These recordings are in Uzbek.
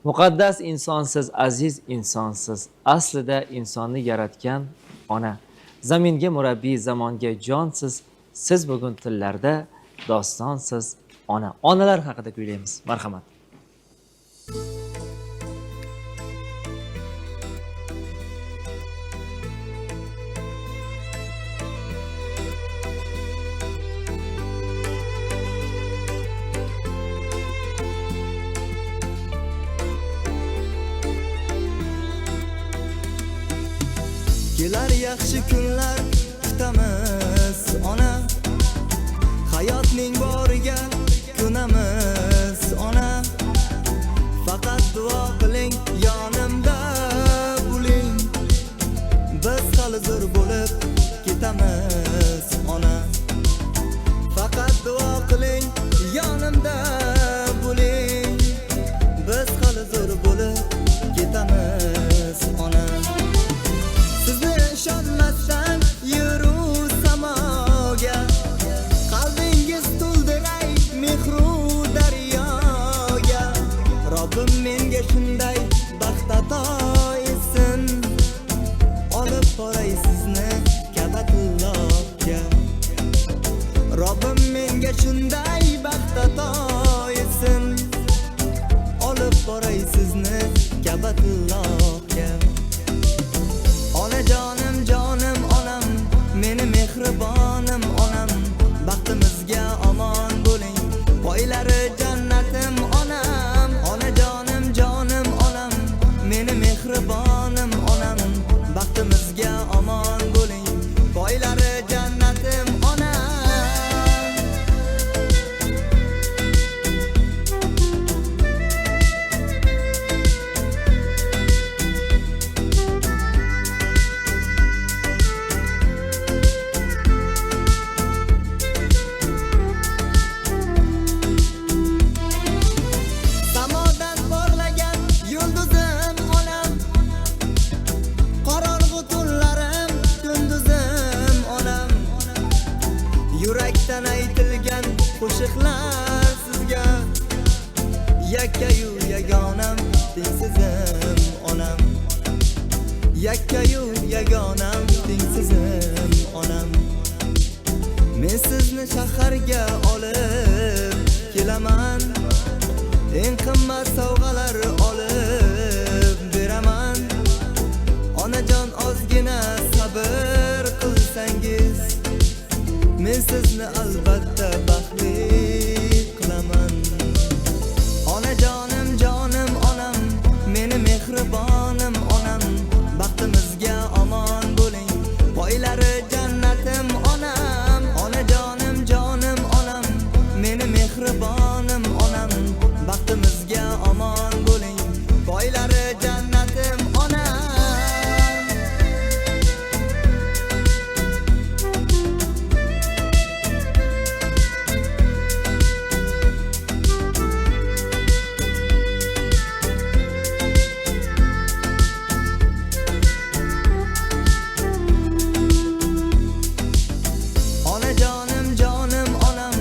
Muqaddas insonsiz, aziz insonsiz, aslida insonni yaratgan ona. Zaminga murabbiy, zamonga jonsiz, siz bugun tillarda dostonsiz ona. Onalar haqida kuylaymiz. Marhamat. Kelar yaxshi kunlar kutamiz ona, hayotning boriga kunamiz ona. Faqat duo qiling, yonimda bo'ling, biz hali zo'r bo'lib ketamiz ona. Faqat duo qiling, yonimda bo'ling, biz hali zo'r bo'lib ketamiz ona. İshonmasdan yuru samoga, qalbingiz to'ldiray mehru daryoga. Robbim menga shunday baxt ato etsin, olib boray sizni Ka'batullohga. Robbim menga shunday baxt ato etsin, olib boray sizni Ka'batullohga. Onajonim jonim onam, meni mehribonim onam, baxtimizga omon bo'ling, boylari jannatim onam. Onajonim jonim onam, meni mehribonim onam, baxtimizga omon bo'ling, boylari jannatim onam. Yurakdan aytilgan qo'shiqlar sizga, yakkayu yagonam tengsizim onam. Yakkayu yagonam tengsizim onam. Men sizni shaharga olib kelaman, eng qimmat sovg'alar olib beraman. Onajon ozgina sabr qilsangiz, men sizni albatta baxtli qilaman. Onajonim jonim onam, meni mehribonim onam, baxtimizga omon bo'ling, boylari jannatim onam. Onajonim jonim onam, meni mehribonim onam, baxtimizga omon bo'ling, boylari jannatim onam. Onajonim jonim onam,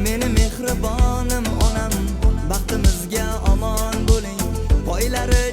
meni mehribonim onam, baxtimizga omon bo'ling, boylari